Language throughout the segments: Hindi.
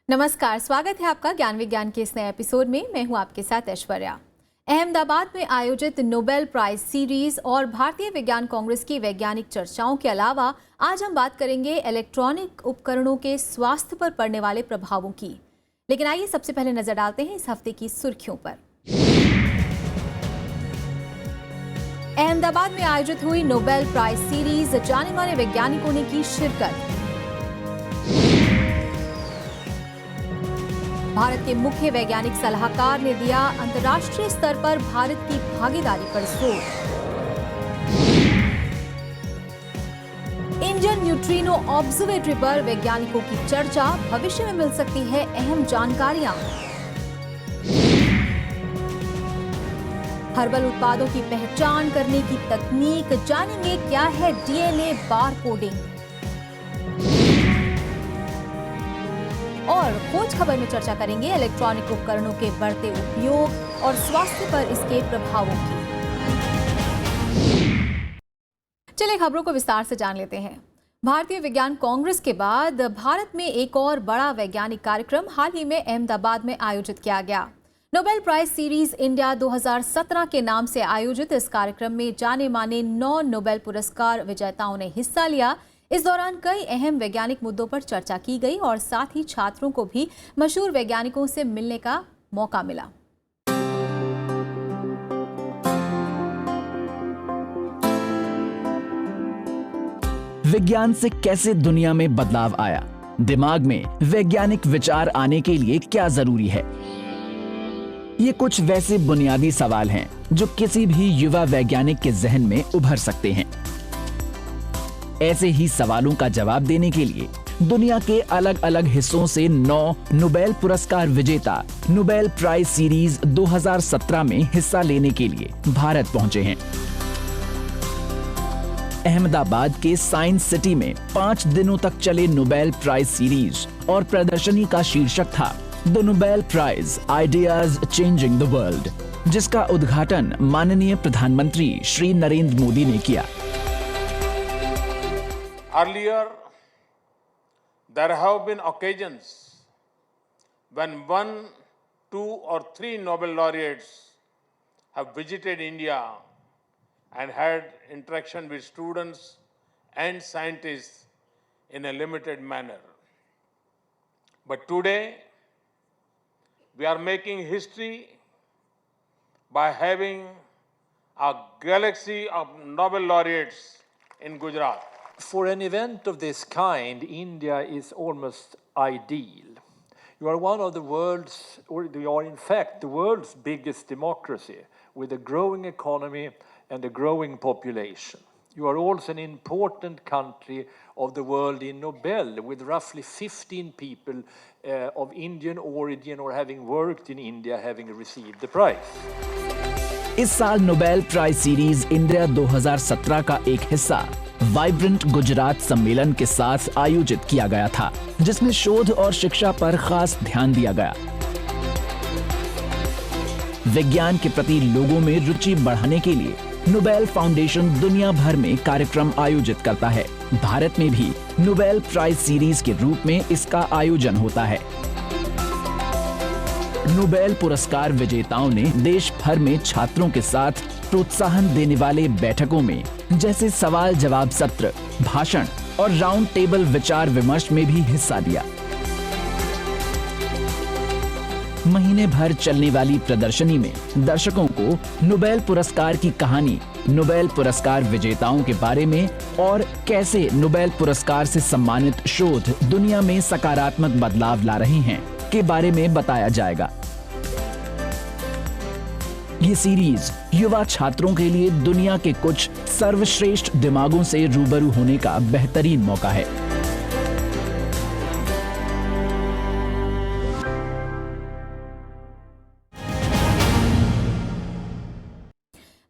नमस्कार, स्वागत है आपका ज्ञान विज्ञान के इस नए एपिसोड में। मैं हूं आपके साथ ऐश्वर्या। अहमदाबाद में आयोजित नोबेल प्राइज सीरीज और भारतीय विज्ञान कांग्रेस की वैज्ञानिक चर्चाओं के अलावा आज हम बात करेंगे इलेक्ट्रॉनिक उपकरणों के स्वास्थ्य पर पड़ने वाले प्रभावों की। लेकिन आइए सबसे पहले नजर डालते हैं इस हफ्ते की सुर्खियों पर। अहमदाबाद में आयोजित हुई नोबेल प्राइज सीरीज, जाने माने वैज्ञानिकों ने की शिरकत। भारत के मुख्य वैज्ञानिक सलाहकार ने दिया अंतर्राष्ट्रीय स्तर पर भारत की भागीदारी पर जोर। इंडियन न्यूट्रिनो ऑब्जर्वेटरी पर वैज्ञानिकों की चर्चा, भविष्य में मिल सकती है अहम जानकारियां। हर्बल उत्पादों की पहचान करने की तकनीक, जानेंगे क्या है डीएनए बार कोडिंग। और खोज खबर में चर्चा करेंगे इलेक्ट्रॉनिक उपकरणों के बढ़ते उपयोग और स्वास्थ्य पर इसके प्रभावों की। चलिए खबरों को विस्तार से जान लेते हैं। भारतीय विज्ञान कांग्रेस के बाद भारत में एक और बड़ा वैज्ञानिक कार्यक्रम हाल ही में अहमदाबाद में आयोजित किया गया। नोबेल प्राइज सीरीज इंडिया 2017 के नाम से आयोजित इस कार्यक्रम में जाने माने 9 नोबेल पुरस्कार विजेताओं ने हिस्सा लिया। इस दौरान कई अहम वैज्ञानिक मुद्दों पर चर्चा की गई और साथ ही छात्रों को भी मशहूर वैज्ञानिकों से मिलने का मौका मिला। विज्ञान से कैसे दुनिया में बदलाव आया, दिमाग में वैज्ञानिक विचार आने के लिए क्या जरूरी है? ये कुछ वैसे बुनियादी सवाल हैं जो किसी भी युवा वैज्ञानिक के जहन में उभर सकते हैं। ऐसे ही सवालों का जवाब देने के लिए दुनिया के अलग अलग हिस्सों से 9 नोबेल पुरस्कार विजेता नोबेल प्राइज सीरीज 2017 में हिस्सा लेने के लिए भारत पहुंचे हैं। अहमदाबाद के साइंस सिटी में 5 दिनों तक चले नोबेल प्राइज सीरीज और प्रदर्शनी का शीर्षक था the Nobel prize ideas changing the world, जिसका उद्घाटन माननीय प्रधानमंत्री श्री नरेंद्र मोदी ने किया। Earlier, there have been occasions when 1, 2, or 3 Nobel laureates have visited India and had interaction with students and scientists in a limited manner. But today, we are making history by having a galaxy of Nobel laureates in Gujarat. For an event of this kind, India is almost ideal. You are one of the world's, or you are in fact the world's biggest democracy with a growing economy and a growing population. You are also an important country of the world in Nobel, with roughly 15 people of Indian origin or having worked in India having received the prize. इस साल नोबेल प्राइज सीरीज इंडिया 2017 का एक हिस्सा वाइब्रेंट गुजरात सम्मेलन के साथ आयोजित किया गया था, जिसमें शोध और शिक्षा पर खास ध्यान दिया गया। विज्ञान के प्रति लोगों में रुचि बढ़ाने के लिए नोबेल फाउंडेशन दुनिया भर में कार्यक्रम आयोजित करता है। भारत में भी नोबेल प्राइज सीरीज के रूप में इसका आयोजन होता है। नोबेल पुरस्कार विजेताओं ने देश भर में छात्रों के साथ प्रोत्साहन देने वाले बैठकों में, जैसे सवाल जवाब सत्र, भाषण और राउंड टेबल विचार विमर्श में भी हिस्सा लिया। महीने भर चलने वाली प्रदर्शनी में दर्शकों को नोबेल पुरस्कार की कहानी, नोबेल पुरस्कार विजेताओं के बारे में और कैसे नोबेल पुरस्कार से सम्मानित शोध दुनिया में सकारात्मक बदलाव ला रहे हैं के बारे में बताया जाएगा। ये सीरीज युवा छात्रों के लिए दुनिया के कुछ सर्वश्रेष्ठ दिमागों से रूबरू होने का बेहतरीन मौका है।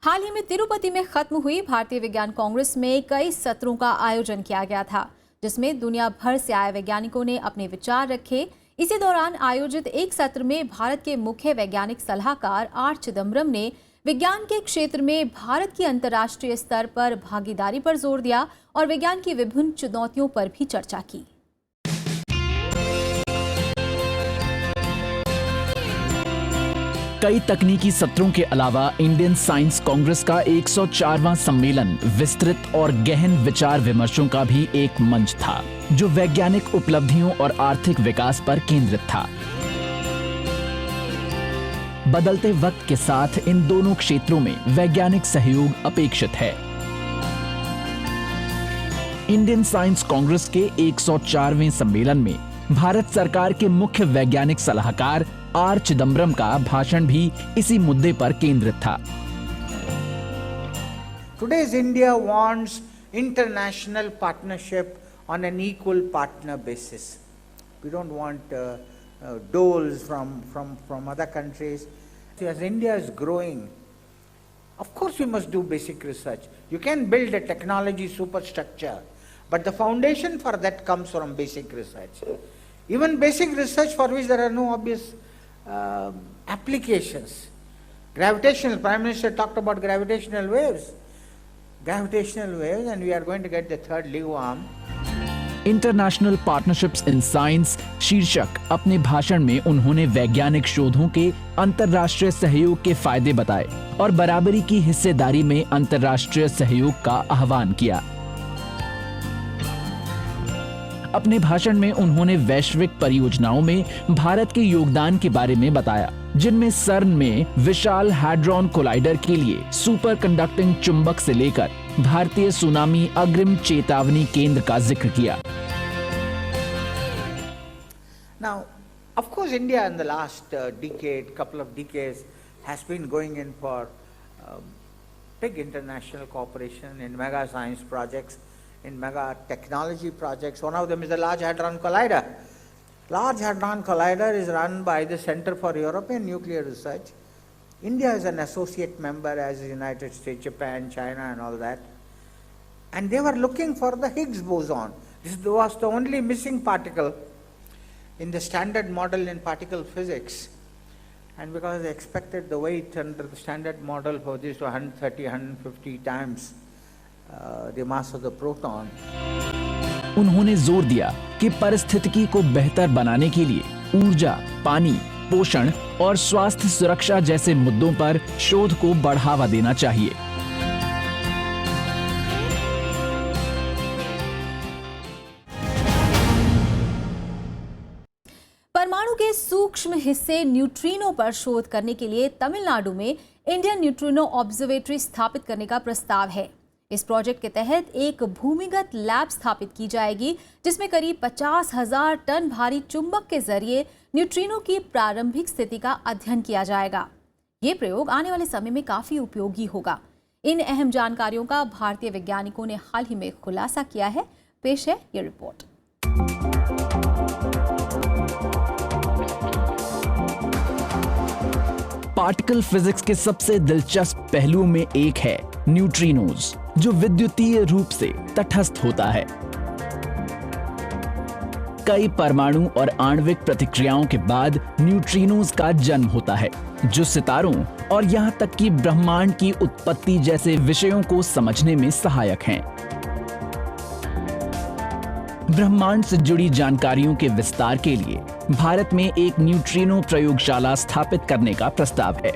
हाल ही में तिरुपति में खत्म हुई भारतीय विज्ञान कांग्रेस में कई सत्रों का आयोजन किया गया था, जिसमें दुनिया भर से आए वैज्ञानिकों ने अपने विचार रखे। इसी दौरान आयोजित एक सत्र में भारत के मुख्य वैज्ञानिक सलाहकार आर चिदम्बरम ने विज्ञान के क्षेत्र में भारत की अंतर्राष्ट्रीय स्तर पर भागीदारी पर जोर दिया और विज्ञान की विभिन्न चुनौतियों पर भी चर्चा की। कई तकनीकी सत्रों के अलावा इंडियन साइंस कांग्रेस का 104वां सम्मेलन विस्तृत और गहन विचार विमर्शों का भी एक मंच था, जो वैज्ञानिक उपलब्धियों और आर्थिक विकास पर केंद्रित था। बदलते वक्त के साथ इन दोनों क्षेत्रों में वैज्ञानिक सहयोग अपेक्षित है। इंडियन साइंस कांग्रेस के 104वें सम्मेलन में भारत सरकार के मुख्य वैज्ञानिक सलाहकार आर चिदम्बरम का भाषण भी इसी मुद्दे पर केंद्रित था। Today's India wants international partnership on an equal partner basis. We don't want doles from other countries. As India is growing, of course we must do basic research. You can build a technology superstructure, but the foundation for that comes from basic research. Even basic research for which there are no obvious applications. Gravitational, Prime Minister talked about gravitational waves. Gravitational waves, and we are going to get the third LEO arm. International partnerships in science शीर्षक अपने भाषण में उन्होंने वैज्ञानिक शोधों के अंतर्राष्ट्रीय सहयोग के फायदे बताए और बराबरी की हिस्सेदारी में अंतर्राष्ट्रीय सहयोग का आह्वान किया। अपने भाषण में उन्होंने वैश्विक परियोजनाओं में भारत के योगदान के बारे में बताया, जिनमें सर्न में विशाल हैड्रॉन कोलाइडर के लिए सुपर कंडक्टिंग चुंबक से लेकर भारतीय सुनामी अग्रिम चेतावनी केंद्र का जिक्र किया। Now, of course, India in the last couple of decades, has been going in for big international cooperation in mega science projects, in mega technology projects. One of them is the Large Hadron Collider. Large Hadron Collider is run by the Center for European Nuclear Research. India is an associate member, as the United States, Japan, China and all that. And they were looking for the Higgs boson. This was the only missing particle in the standard model in particle physics. And because they expected the weight under the standard model for this to 130, 150 times the mass of the proton. उन्होंने जोर दिया कि परिस्थितिकी को बेहतर बनाने के लिए ऊर्जा, पानी, पोषण और स्वास्थ्य सुरक्षा जैसे मुद्दों पर शोध को बढ़ावा देना चाहिए। परमाणु के सूक्ष्म हिस्से न्यूट्रिनो पर शोध करने के लिए तमिलनाडु में इंडियन न्यूट्रिनो ऑब्जर्वेटरी स्थापित करने का प्रस्ताव है। इस प्रोजेक्ट के तहत एक भूमिगत लैब स्थापित की जाएगी, जिसमें करीब 50,000 टन भारी चुंबक के जरिए न्यूट्रिनो की प्रारंभिक स्थिति का अध्ययन किया जाएगा। ये प्रयोग आने वाले समय में काफी उपयोगी होगा। इन अहम जानकारियों का भारतीय वैज्ञानिकों ने हाल ही में खुलासा किया है। पेश है ये रिपोर्ट। पार्टिकल फिजिक्स के सबसे दिलचस्प पहलुओं में एक है न्यूट्रिनोज, जो विद्युतीय रूप से तटस्थ होता है। कई परमाणु और आणविक प्रतिक्रियाओं के बाद न्यूट्रिनोज का जन्म होता है, जो सितारों और यहां तक कि ब्रह्मांड की उत्पत्ति जैसे विषयों को समझने में सहायक हैं। ब्रह्मांड से जुड़ी जानकारियों के विस्तार के लिए भारत में एक न्यूट्रिनो प्रयोगशाला स्थापित करने का प्रस्ताव है।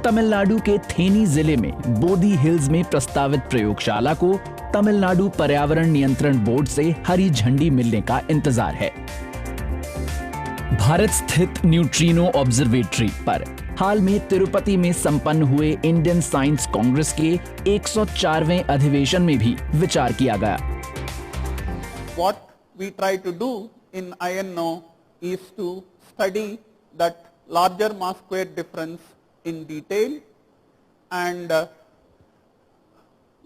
तमिलनाडु के थेनी जिले में बोधी हिल्स में प्रस्तावित प्रयोगशाला को तमिलनाडु पर्यावरण नियंत्रण बोर्ड से हरी झंडी मिलने का इंतजार है। भारत स्थित न्यूट्रिनो ऑब्जर्वेटरी पर हाल में तिरुपति में संपन्न हुए इंडियन साइंस कांग्रेस के 104वें अधिवेशन में भी विचार किया गया। What we try to do in INO is to study that larger mass square difference in detail, and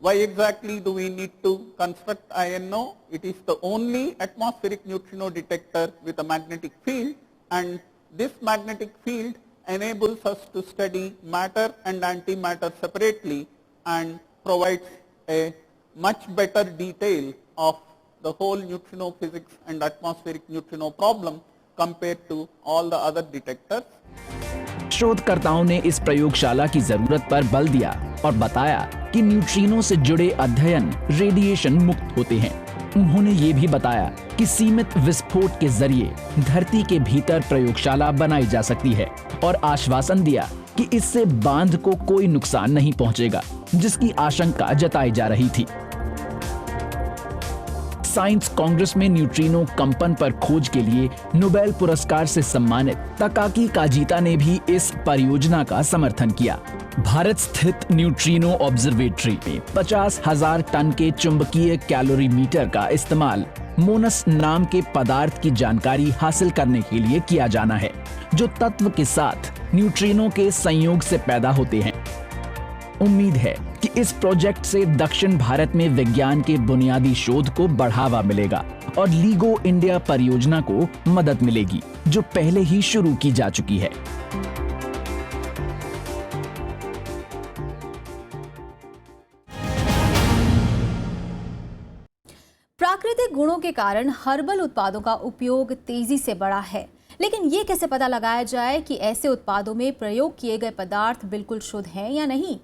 why exactly do we need to construct INO? It is the only atmospheric neutrino detector with a magnetic field, and this magnetic field enables us to study matter and antimatter separately and provides a much better detail of the whole neutrino physics and atmospheric neutrino problem compared to all the other detectors. शोधकर्ताओं ने इस प्रयोगशाला की जरूरत पर बल दिया और बताया कि न्यूट्रिनो से जुड़े अध्ययन रेडिएशन मुक्त होते हैं। उन्होंने ये भी बताया कि सीमित विस्फोट के जरिए धरती के भीतर प्रयोगशाला बनाई जा सकती है और आश्वासन दिया कि इससे बांध को कोई नुकसान नहीं पहुंचेगा, जिसकी आशंका जताई जा रही थी। साइंस कांग्रेस में न्यूट्रिनो कंपन पर खोज के लिए नोबेल पुरस्कार से सम्मानित तकाकी काजीता ने भी इस परियोजना का समर्थन किया। भारत स्थित न्यूट्रिनो ऑब्जर्वेटरी में 50,000 टन के चुंबकीय कैलोरीमीटर का इस्तेमाल मोनस नाम के पदार्थ की जानकारी हासिल करने के लिए किया जाना है, जो तत्व के साथ न्यूट्रिनो के संयोग से पैदा होते हैं। उम्मीद है कि इस प्रोजेक्ट से दक्षिण भारत में विज्ञान के बुनियादी शोध को बढ़ावा मिलेगा और लीगो इंडिया परियोजना को मदद मिलेगी, जो पहले ही शुरू की जा चुकी है। प्राकृतिक गुणों के कारण हर्बल उत्पादों का उपयोग तेजी से बढ़ा है, लेकिन ये कैसे पता लगाया जाए कि ऐसे उत्पादों में प्रयोग किए गए पदार्थ बिल्कुल शुद्ध हैं या नहीं?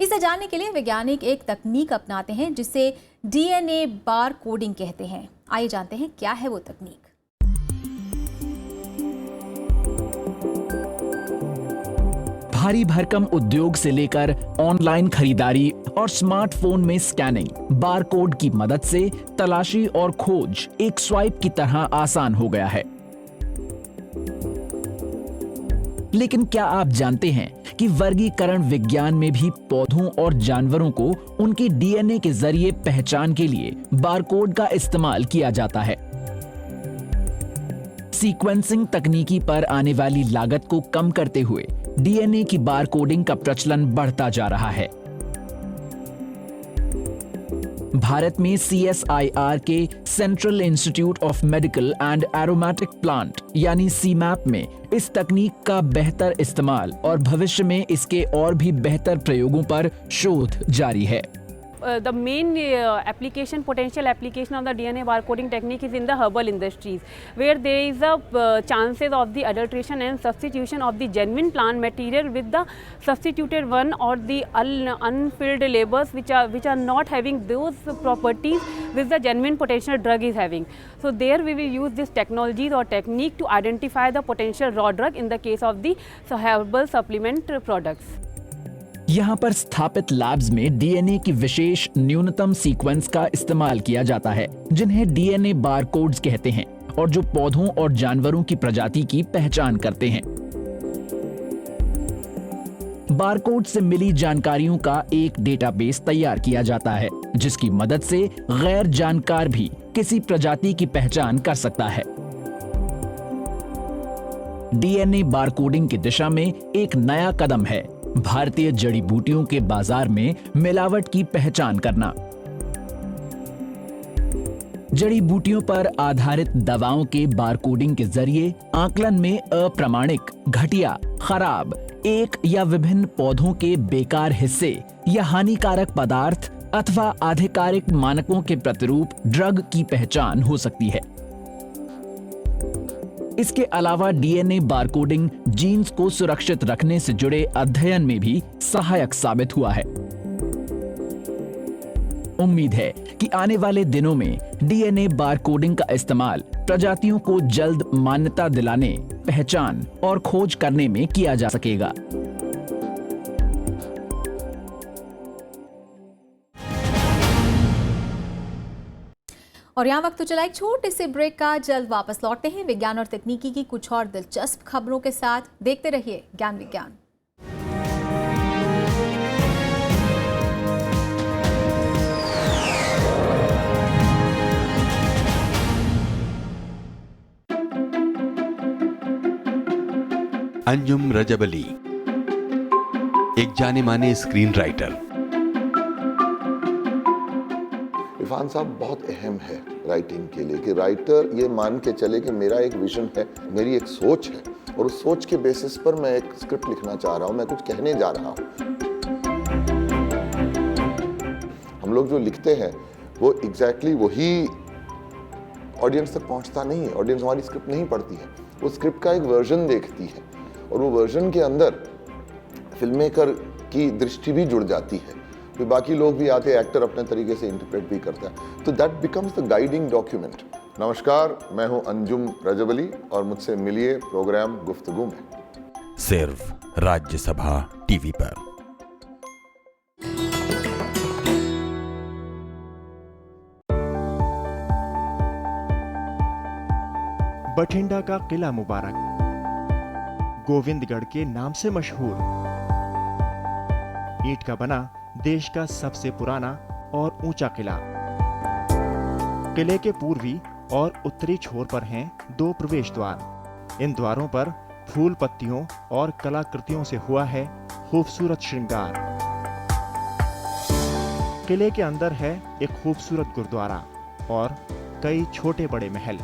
इसे जानने के लिए वैज्ञानिक एक तकनीक अपनाते हैं जिसे डीएनए बार कोडिंग कहते हैं। आइए जानते हैं क्या है वो तकनीक। भारी भरकम उद्योग से लेकर ऑनलाइन खरीदारी और स्मार्टफोन में स्कैनिंग, बारकोड की मदद से तलाशी और खोज एक स्वाइप की तरह आसान हो गया है। लेकिन क्या आप जानते हैं कि वर्गीकरण विज्ञान में भी पौधों और जानवरों को उनके डीएनए के जरिए पहचान के लिए बारकोड का इस्तेमाल किया जाता है। सीक्वेंसिंग तकनीकी पर आने वाली लागत को कम करते हुए डीएनए की बारकोडिंग का प्रचलन बढ़ता जा रहा है। भारत में CSIR के central institute of medical and aromatic plant यानी CMAP में इस तकनीक का बेहतर इस्तेमाल और भविष्य में इसके और भी बेहतर प्रयोगों पर शोध जारी है। The main potential application of the DNA barcoding technique is in the herbal industries, where there is a chances of the adulteration and substitution of the genuine plant material with the substituted one or the unfilled labels which are not having those properties which the genuine potential drug is having. So there we will use this technologies or technique to identify the potential raw drug in the case of the herbal supplement products. यहाँ पर स्थापित लैब्स में डीएनए की विशेष न्यूनतम सीक्वेंस का इस्तेमाल किया जाता है, जिन्हें डीएनए बारकोड्स कहते हैं और जो पौधों और जानवरों की प्रजाति की पहचान करते हैं। बारकोड से मिली जानकारियों का एक डेटाबेस तैयार किया जाता है, जिसकी मदद से गैर जानकार भी किसी प्रजाति की पहचान कर सकता है। डीएनए बारकोडिंग की दिशा में एक नया कदम है भारतीय जड़ी बूटियों के बाजार में मिलावट की पहचान करना। जड़ी बूटियों पर आधारित दवाओं के बारकोडिंग के जरिए आकलन में अप्रामाणिक, घटिया, खराब, एक या विभिन्न पौधों के बेकार हिस्से या हानिकारक पदार्थ अथवा आधिकारिक मानकों के प्रतिरूप ड्रग की पहचान हो सकती है। इसके अलावा डीएनए बारकोडिंग जीन्स को सुरक्षित रखने से जुड़े अध्ययन में भी सहायक साबित हुआ है। उम्मीद है कि आने वाले दिनों में डीएनए बारकोडिंग का इस्तेमाल प्रजातियों को जल्द मान्यता दिलाने, पहचान और खोज करने में किया जा सकेगा। और यहाँ वक्त तो चला एक छोटे से ब्रेक का, जल्द वापस लौटते हैं विज्ञान और तकनीकी की कुछ और दिलचस्प खबरों के साथ। देखते रहिए ज्ञान विज्ञान। अंजुम रजब अली एक जाने माने स्क्रीन राइटर। इरफान साहब बहुत अहम है राइटिंग के लिए कि राइटर ये मान के चले कि मेरा एक विजन है, मेरी एक सोच है और उस सोच के बेसिस पर मैं एक स्क्रिप्ट लिखना चाह रहा हूँ, मैं कुछ कहने जा रहा हूँ। हम लोग जो लिखते हैं वो एग्जैक्टली वही ऑडियंस तक पहुँचता नहीं है। ऑडियंस हमारी स्क्रिप्ट नहीं पढ़ती है, वो स्क्रिप्ट का एक वर्जन देखती है और वो वर्जन के अंदर फिल्म मेकर की दृष्टि भी जुड़ जाती है फिर बाकी लोग भी आते हैं, एक्टर अपने तरीके से इंटरप्रेट भी करता है, तो that becomes the guiding document. नमस्कार, मैं हूं अंजुम रजब अली और मुझसे मिलिए प्रोग्राम गुफ्तगू में, सिर्फ राज्यसभा टीवी पर। बठिंडा का किला मुबारक गोविंदगढ़ के नाम से मशहूर, ईंट का बना देश का सबसे पुराना और ऊंचा किला। किले के पूर्वी और उत्तरी छोर पर हैं 2 प्रवेश द्वार। इन द्वारों पर फूल पत्तियों और कलाकृतियों से हुआ है खूबसूरत श्रृंगार। किले के अंदर है एक खूबसूरत गुरुद्वारा और कई छोटे बड़े महल।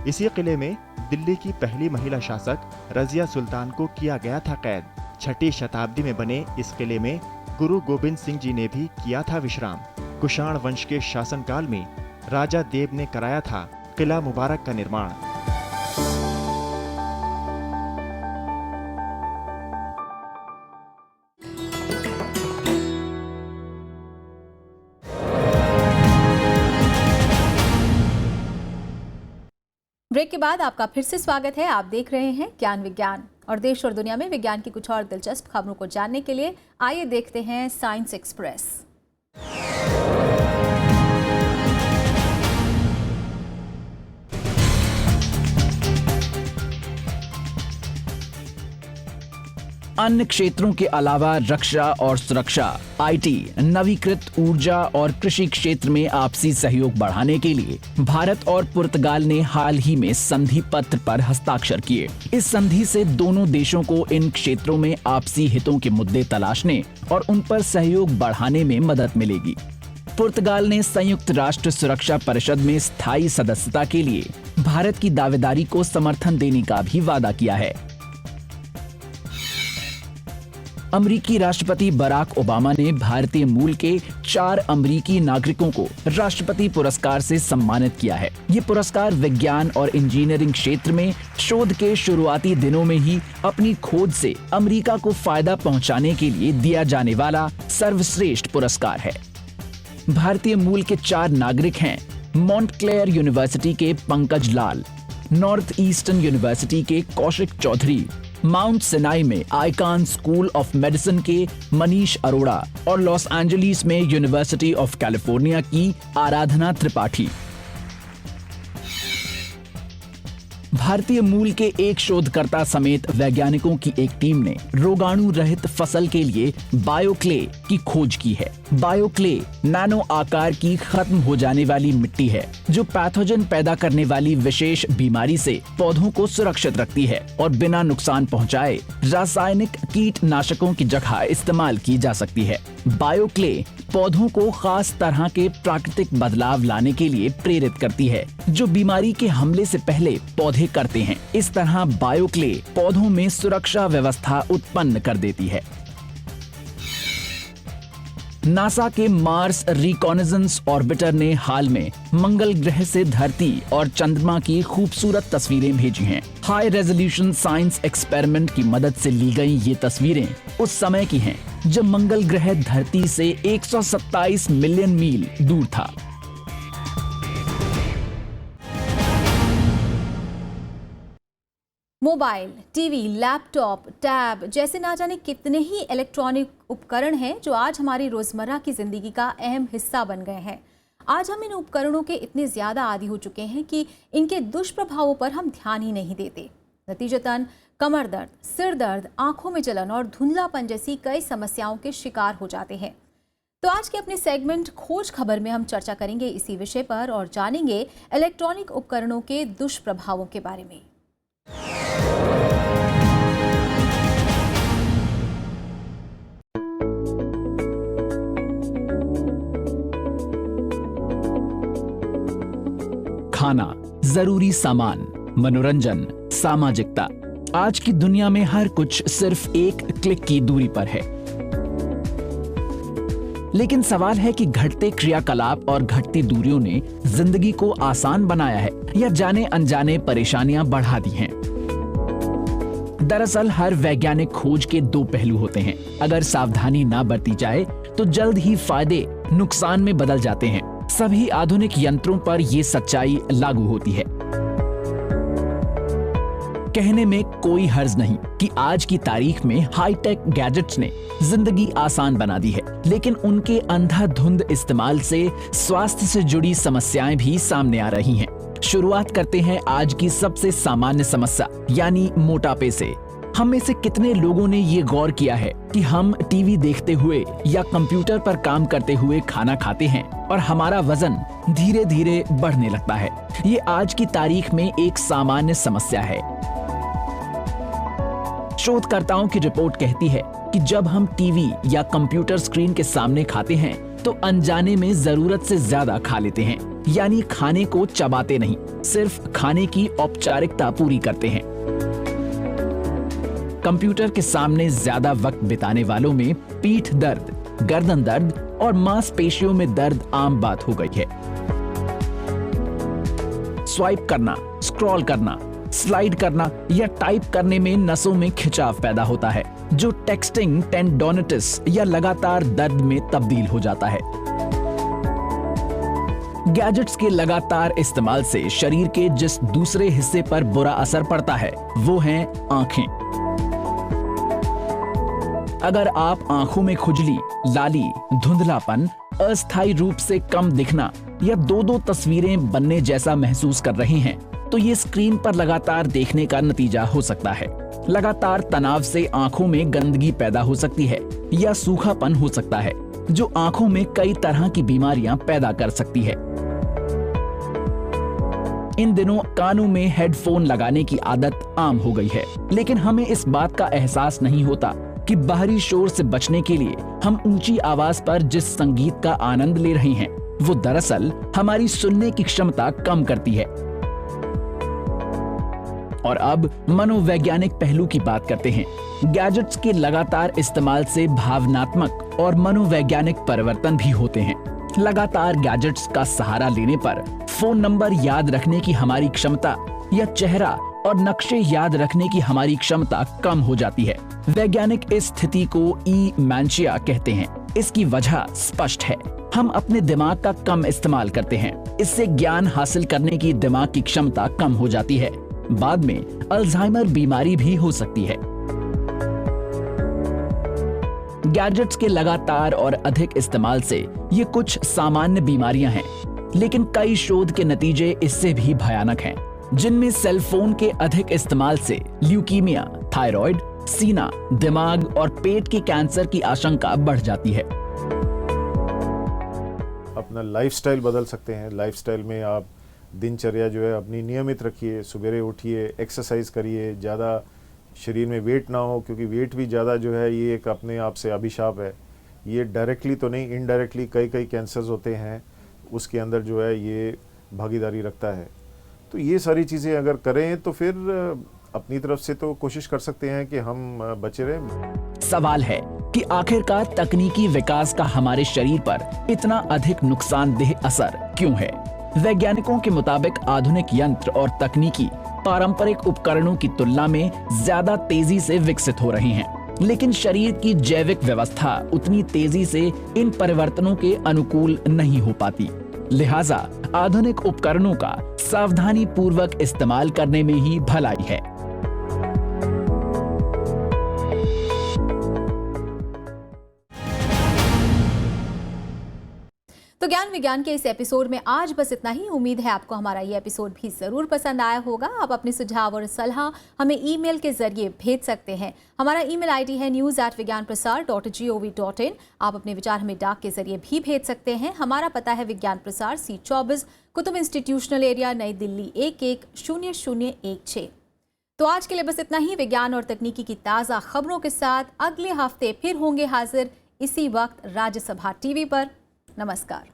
इसी किले में दिल्ली की पहली महिला शासक रजिया सुल्तान को किया गया था कैद। 6वीं शताब्दी में बने इस किले में गुरु गोबिंद सिंह जी ने भी किया था विश्राम। कुषाण वंश के शासनकाल में राजा देव ने कराया था किला मुबारक का निर्माण। ब्रेक के बाद आपका फिर से स्वागत है। आप देख रहे हैं ज्ञान विज्ञान और देश और दुनिया में विज्ञान की कुछ और दिलचस्प खबरों को जानने के लिए आइए देखते हैं साइंस एक्सप्रेस। अन्य क्षेत्रों के अलावा रक्षा और सुरक्षा, आईटी, नवीकृत ऊर्जा और कृषि क्षेत्र में आपसी सहयोग बढ़ाने के लिए भारत और पुर्तगाल ने हाल ही में संधि पत्र पर हस्ताक्षर किए। इस संधि से दोनों देशों को इन क्षेत्रों में आपसी हितों के मुद्दे तलाशने और उन पर सहयोग बढ़ाने में मदद मिलेगी। पुर्तगाल ने संयुक्त राष्ट्र सुरक्षा परिषद में स्थायी सदस्यता के लिए भारत की दावेदारी को समर्थन देने का भी वादा किया है। अमेरिकी राष्ट्रपति बराक ओबामा ने भारतीय मूल के 4 अमेरिकी नागरिकों को राष्ट्रपति पुरस्कार से सम्मानित किया है। ये पुरस्कार विज्ञान और इंजीनियरिंग क्षेत्र में शोध के शुरुआती दिनों में ही अपनी खोज से अमेरिका को फायदा पहुंचाने के लिए दिया जाने वाला सर्वश्रेष्ठ पुरस्कार है। भारतीय मूल के 4 नागरिक हैं मॉन्टक्लेयर यूनिवर्सिटी के पंकज लाल, नॉर्थ ईस्टर्न यूनिवर्सिटी के कौशिक चौधरी, माउंट सिनाई में आइकॉन स्कूल ऑफ मेडिसिन के मनीष अरोड़ा और लॉस एंजलिस में यूनिवर्सिटी ऑफ कैलिफोर्निया की आराधना त्रिपाठी। भारतीय मूल के एक शोधकर्ता समेत वैज्ञानिकों की एक टीम ने रोगाणु रहित फसल के लिए बायोक्ले की खोज की है। बायोक्ले नैनो आकार की खत्म हो जाने वाली मिट्टी है जो पैथोजन पैदा करने वाली विशेष बीमारी से पौधों को सुरक्षित रखती है और बिना नुकसान पहुंचाए रासायनिक कीटनाशकों की जगह इस्तेमाल की जा सकती है। बायोक्ले पौधों को खास तरह के प्राकृतिक बदलाव लाने के लिए प्रेरित करती है जो बीमारी के हमले से पहले पौधे करते हैं। इस तरह बायोक्ले पौधों में सुरक्षा व्यवस्था उत्पन्न कर देती है। नासा के मार्स रिकॉनेजेंस ऑर्बिटर ने हाल में मंगल ग्रह से धरती और चंद्रमा की खूबसूरत तस्वीरें भेजी हैं। हाई रेजोल्यूशन साइंस एक्सपेरिमेंट की मदद से ली गई ये तस्वीरें उस समय की हैं जब मंगल ग्रह धरती से 127 मिलियन मील दूर था। मोबाइल, टीवी, लैपटॉप, टैब जैसे ना जाने कितने ही इलेक्ट्रॉनिक उपकरण हैं जो आज हमारी रोजमर्रा की जिंदगी का अहम हिस्सा बन गए हैं। आज हम इन उपकरणों के इतने ज्यादा आदी हो चुके हैं कि इनके दुष्प्रभावों पर हम ध्यान ही नहीं देते। नतीजतन कमर दर्द, सिर दर्द, आंखों में जलन और धुंधलापन जैसी कई समस्याओं के शिकार हो जाते हैं। तो आज के अपने सेगमेंट खोज खबर में हम चर्चा करेंगे इसी विषय पर और जानेंगे इलेक्ट्रॉनिक उपकरणों के दुष्प्रभावों के बारे में। खाना, जरूरी सामान, मनोरंजन, सामाजिकता, आज की दुनिया में हर कुछ सिर्फ एक क्लिक की दूरी पर है। लेकिन सवाल है कि घटते क्रियाकलाप और घटती दूरियों ने जिंदगी को आसान बनाया है या जाने अनजाने परेशानियां बढ़ा दी हैं। दरअसल हर वैज्ञानिक खोज के 2 पहलू होते हैं। अगर सावधानी ना बरती जाए तो जल्द ही फायदे नुकसान में बदल जाते हैं। सभी आधुनिक यंत्रों पर ये सच्चाई लागू होती है। कहने में कोई हर्ज नहीं कि आज की तारीख में हाईटेक गैजेट्स ने जिंदगी आसान बना दी है, लेकिन उनके अंधाधुंध इस्तेमाल से स्वास्थ्य से जुड़ी समस्याएं भी सामने आ रही हैं। शुरुआत करते हैं आज की सबसे सामान्य समस्या यानी मोटापे से। हम में से कितने लोगों ने ये गौर किया है कि हम टीवी देखते हुए या कंप्यूटर पर काम करते हुए खाना खाते हैं और हमारा वजन धीरे धीरे बढ़ने लगता है। ये आज की तारीख में एक सामान्य समस्या है। शोधकर्ताओं की रिपोर्ट कहती है कि जब हम टीवी या कंप्यूटर स्क्रीन के सामने खाते हैं तो अनजाने में जरूरत से ज्यादा खा लेते हैं, यानी खाने को चबाते नहीं, सिर्फ खाने की औपचारिकता पूरी करते हैं। कंप्यूटर के सामने ज्यादा वक्त बिताने वालों में पीठ दर्द, गर्दन दर्द और मांसपेशियों में दर्द आम बात हो गई है। स्वाइप करना, स्क्रॉल करना, स्लाइड करना या टाइप करने में नसों में खिंचाव पैदा होता है, जो टेक्सटिंग टेंडोनिटिस या लगातार दर्द में तब्दील हो जाता है। गैजेट्स के लगातार इस्तेमाल से शरीर के जिस दूसरे हिस्से पर बुरा असर पड़ता है वो हैं आंखें। अगर आप आंखों में खुजली, लाली, धुंधलापन, अस्थायी रूप से कम दिखना या दो तस्वीरें बनने जैसा महसूस कर रहे हैं तो ये स्क्रीन पर लगातार देखने का नतीजा हो सकता है। लगातार तनाव से आंखों में गंदगी पैदा हो सकती है या सूखापन हो सकता है, जो आंखों में कई तरह की बीमारियां पैदा कर सकती है। इन दिनों कानों में हेडफोन लगाने की आदत आम हो गई है, लेकिन हमें इस बात का एहसास नहीं होता कि बाहरी शोर से बचने के लिए हम ऊंची आवाज पर जिस संगीत का आनंद ले रहे हैं वो दरअसल हमारी सुनने की क्षमता कम करती है। और अब मनोवैज्ञानिक पहलू की बात करते हैं। गैजेट्स के लगातार इस्तेमाल से भावनात्मक और मनोवैज्ञानिक परिवर्तन भी होते हैं। लगातार गैजेट्स का सहारा लेने पर फोन नंबर याद रखने की हमारी क्षमता या चेहरा और नक्शे याद रखने की हमारी क्षमता कम हो जाती है। वैज्ञानिक इस स्थिति को ईमेंशिया कहते हैं। इसकी वजह स्पष्ट है, हम अपने दिमाग का कम इस्तेमाल करते हैं। इससे ज्ञान हासिल करने की दिमाग की क्षमता कम हो जाती है। बाद में अल्जाइमर बीमारी भी हो सकती है। गैजेट्स के लगातार और अधिक इस्तेमाल से ये कुछ सामान्य बीमारियां हैं, लेकिन कई शोध के नतीजे इससे भी भयानक हैं, जिनमें सेल फोन के अधिक इस्तेमाल से ल्यूकीमिया, थायराइड, सीना, दिमाग और पेट के कैंसर की आशंका बढ़ जाती है। अपना लाइफस्टाइल बदल सकते हैं। लाइफस्टाइल में आप दिनचर्या जो है अपनी नियमित रखिए, सवेरे उठिए, एक्सरसाइज करिए, ज़्यादा शरीर में वेट ना हो, क्योंकि वेट भी ज़्यादा जो है ये एक अपने आप से अभिशाप है। ये डायरेक्टली तो नहीं, इनडायरेक्टली कई कैंसर्स होते हैं, उसके अंदर जो है ये भागीदारी रखता है। तो ये सारी चीज़ें अगर करें तो फिर अपनी तरफ से तो कोशिश कर सकते हैं कि हम बचे रहें। सवाल है कि आखिरकार तकनीकी विकास का हमारे शरीर पर इतना अधिक नुकसानदेह असर क्यों है? वैज्ञानिकों के मुताबिक आधुनिक यंत्र और तकनीकी पारंपरिक उपकरणों की तुलना में ज्यादा तेजी से विकसित हो रहे हैं, लेकिन शरीर की जैविक व्यवस्था उतनी तेजी से इन परिवर्तनों के अनुकूल नहीं हो पाती। लिहाजा आधुनिक उपकरणों का सावधानी पूर्वक इस्तेमाल करने में ही भलाई है। तो ज्ञान विज्ञान के इस एपिसोड में आज बस इतना ही। उम्मीद है आपको हमारा ये एपिसोड भी जरूर पसंद आया होगा। आप अपने सुझाव और सलाह हमें ईमेल के जरिए भेज सकते हैं। हमारा ईमेल आईडी है news@vigyanprasar.gov.in। आप अपने विचार हमें डाक के जरिए भी भेज सकते हैं। हमारा पता है विज्ञान प्रसार, C24, कुतुब इंस्टीट्यूशनल एरिया, नई दिल्ली 110016। तो आज के लिए बस इतना ही। विज्ञान और तकनीकी की ताज़ा खबरों के साथ अगले हफ्ते फिर होंगे हाजिर इसी वक्त राज्यसभा टीवी पर। नमस्कार।